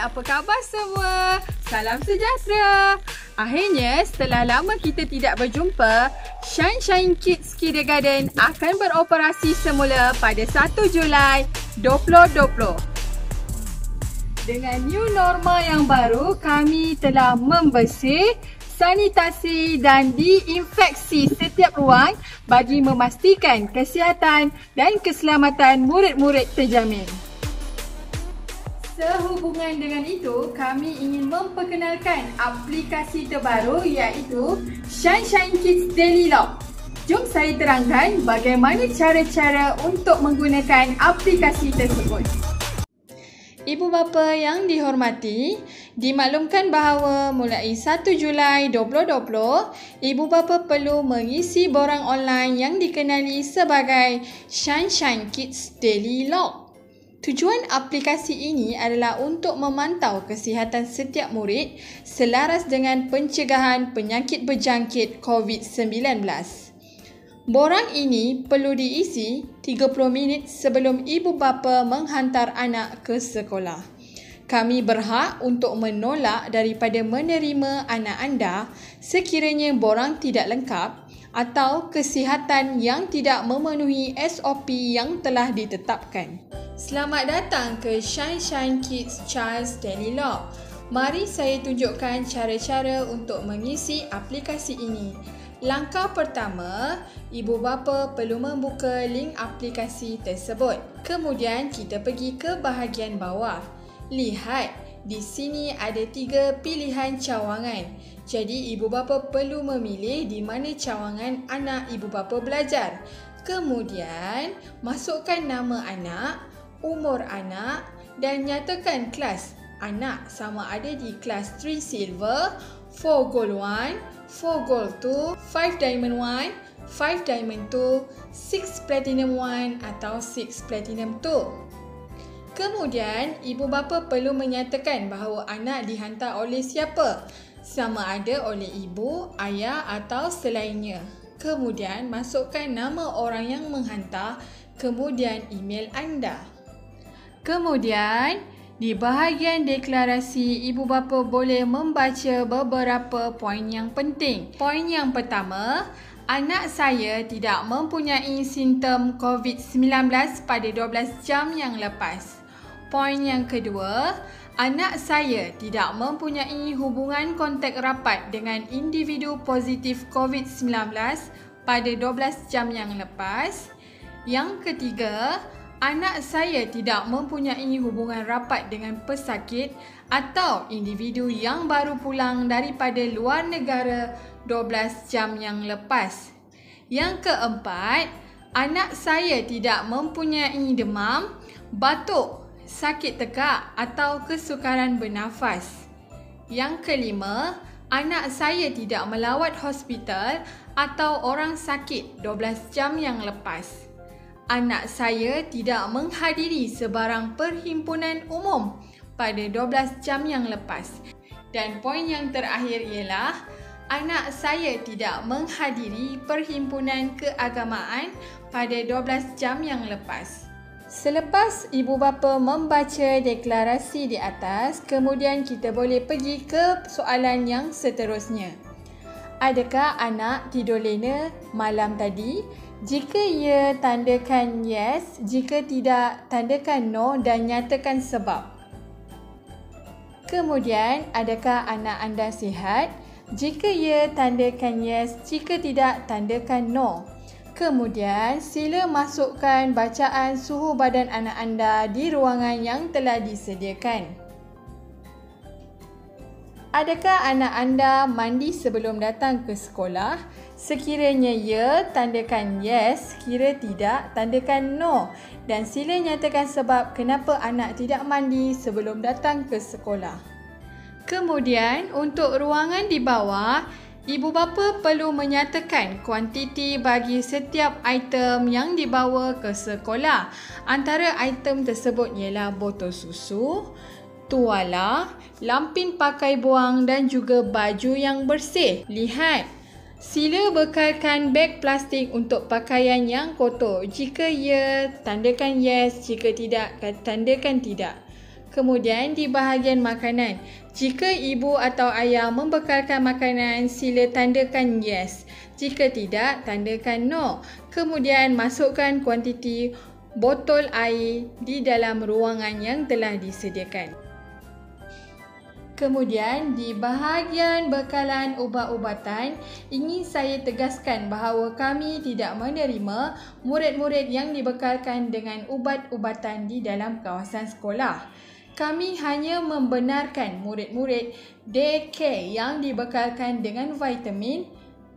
apa khabar semua? Salam sejahtera. Akhirnya, setelah lama kita tidak berjumpa, Shine Kids Kindergarten akan beroperasi semula pada 1 Julai 2020. Dengan new normal yang baru, kami telah membersih, sanitasi dan diinfeksi setiap ruang bagi memastikan kesihatan dan keselamatan murid-murid terjamin. Sehubungan dengan itu, kami ingin memperkenalkan aplikasi terbaru iaitu Shine Kids Daily Log. Jom saya terangkan bagaimana cara-cara untuk menggunakan aplikasi tersebut. Ibu bapa yang dihormati, dimaklumkan bahawa mulai 1 Julai 2020, ibu bapa perlu mengisi borang online yang dikenali sebagai Shine Kids Daily Log. Tujuan aplikasi ini adalah untuk memantau kesihatan setiap murid selaras dengan pencegahan penyakit berjangkit COVID-19. Borang ini perlu diisi 30 minit sebelum ibu bapa menghantar anak ke sekolah. Kami berhak untuk menolak daripada menerima anak anda sekiranya borang tidak lengkap atau kesihatan yang tidak memenuhi SOP yang telah ditetapkan. Selamat datang ke Shine Kids Child's Daily Log. Mari saya tunjukkan cara-cara untuk mengisi aplikasi ini. Langkah pertama, ibu bapa perlu membuka link aplikasi tersebut. Kemudian kita pergi ke bahagian bawah. Lihat, di sini ada 3 pilihan cawangan. Jadi ibu bapa perlu memilih di mana cawangan anak ibu bapa belajar. Kemudian, masukkan nama anak, umur anak dan nyatakan kelas anak sama ada di kelas 3 Silver, 4 Gold 1, 4 Gold 2, 5 Diamond 1, 5 Diamond 2, 6 Platinum 1 atau 6 Platinum 2. Kemudian, ibu bapa perlu menyatakan bahawa anak dihantar oleh siapa, sama ada oleh ibu, ayah atau selainnya. Kemudian, masukkan nama orang yang menghantar, kemudian email anda. Kemudian, di bahagian deklarasi, ibu bapa boleh membaca beberapa poin yang penting. Poin yang pertama, anak saya tidak mempunyai simptom COVID-19 pada 12 jam yang lepas. Poin yang kedua, anak saya tidak mempunyai hubungan kontak rapat dengan individu positif COVID-19 pada 12 jam yang lepas. Yang ketiga, anak saya tidak mempunyai hubungan rapat dengan pesakit atau individu yang baru pulang daripada luar negara 12 jam yang lepas. Yang keempat, anak saya tidak mempunyai demam, batuk, sakit tekak atau kesukaran bernafas. Yang kelima, anak saya tidak melawat hospital atau orang sakit 12 jam yang lepas. Anak saya tidak menghadiri sebarang perhimpunan umum pada 12 jam yang lepas. Dan poin yang terakhir ialah anak saya tidak menghadiri perhimpunan keagamaan pada 12 jam yang lepas. Selepas ibu bapa membaca deklarasi di atas, kemudian kita boleh pergi ke soalan yang seterusnya. Adakah anak tidur lena malam tadi? Jika ya, tandakan yes. Jika tidak, tandakan no dan nyatakan sebab. Kemudian, adakah anak anda sihat? Jika ya, tandakan yes. Jika tidak, tandakan no. Kemudian, sila masukkan bacaan suhu badan anak anda di ruangan yang telah disediakan. Adakah anak anda mandi sebelum datang ke sekolah? Sekiranya ya, tandakan yes. Kira tidak, tandakan no. Dan sila nyatakan sebab kenapa anak tidak mandi sebelum datang ke sekolah. Kemudian, untuk ruangan di bawah, ibu bapa perlu menyatakan kuantiti bagi setiap item yang dibawa ke sekolah. Antara item tersebut ialah botol susu, tuala, lampin pakai buang dan juga baju yang bersih. Lihat, sila bekalkan beg plastik untuk pakaian yang kotor. Jika ya, tandakan yes. Jika tidak, tandakan tidak. Kemudian di bahagian makanan, jika ibu atau ayah membekalkan makanan, sila tandakan yes. Jika tidak, tandakan no. Kemudian masukkan kuantiti botol air di dalam ruangan yang telah disediakan. Kemudian di bahagian bekalan ubat-ubatan, ingin saya tegaskan bahawa kami tidak menerima murid-murid yang dibekalkan dengan ubat-ubatan di dalam kawasan sekolah. Kami hanya membenarkan murid-murid daycare yang dibekalkan dengan vitamin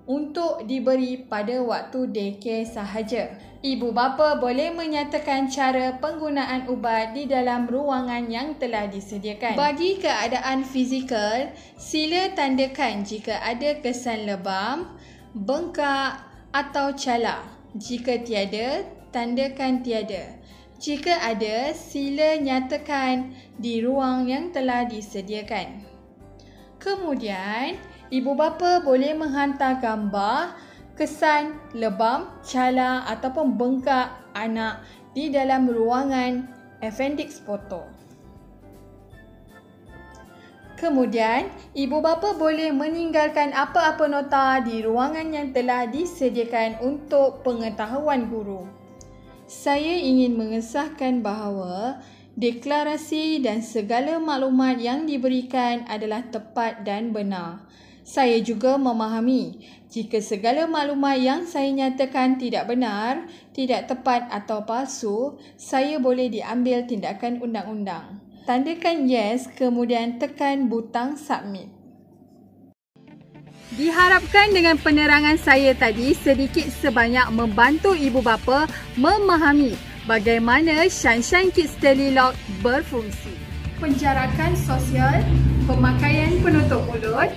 untuk diberi pada waktu daycare sahaja. Ibu bapa boleh menyatakan cara penggunaan ubat di dalam ruangan yang telah disediakan. Bagi keadaan fizikal, sila tandakan jika ada kesan lebam, bengkak atau cala. Jika tiada, tandakan tiada. Jika ada, sila nyatakan di ruang yang telah disediakan. Kemudian, ibu bapa boleh menghantar gambar kesan lebam, cala ataupun bengkak anak di dalam ruangan appendix foto. Kemudian, ibu bapa boleh meninggalkan apa-apa nota di ruangan yang telah disediakan untuk pengetahuan guru. Saya ingin mengesahkan bahawa deklarasi dan segala maklumat yang diberikan adalah tepat dan benar. Saya juga memahami jika segala maklumat yang saya nyatakan tidak benar, tidak tepat atau palsu, saya boleh diambil tindakan undang-undang. Tandakan yes, kemudian tekan butang submit. Diharapkan dengan penerangan saya tadi sedikit sebanyak membantu ibu bapa memahami bagaimana Sunshine Kids Daily Log berfungsi. Penjarakan sosial, pemakaian penutup mulut,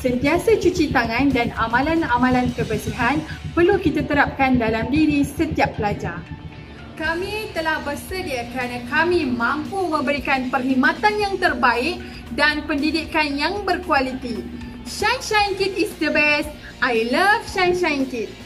sentiasa cuci tangan dan amalan-amalan kebersihan perlu kita terapkan dalam diri setiap pelajar. Kami telah bersedia kerana kami mampu memberikan perkhidmatan yang terbaik dan pendidikan yang berkualiti. Sunshine Kids is the best. I love Sunshine Kids.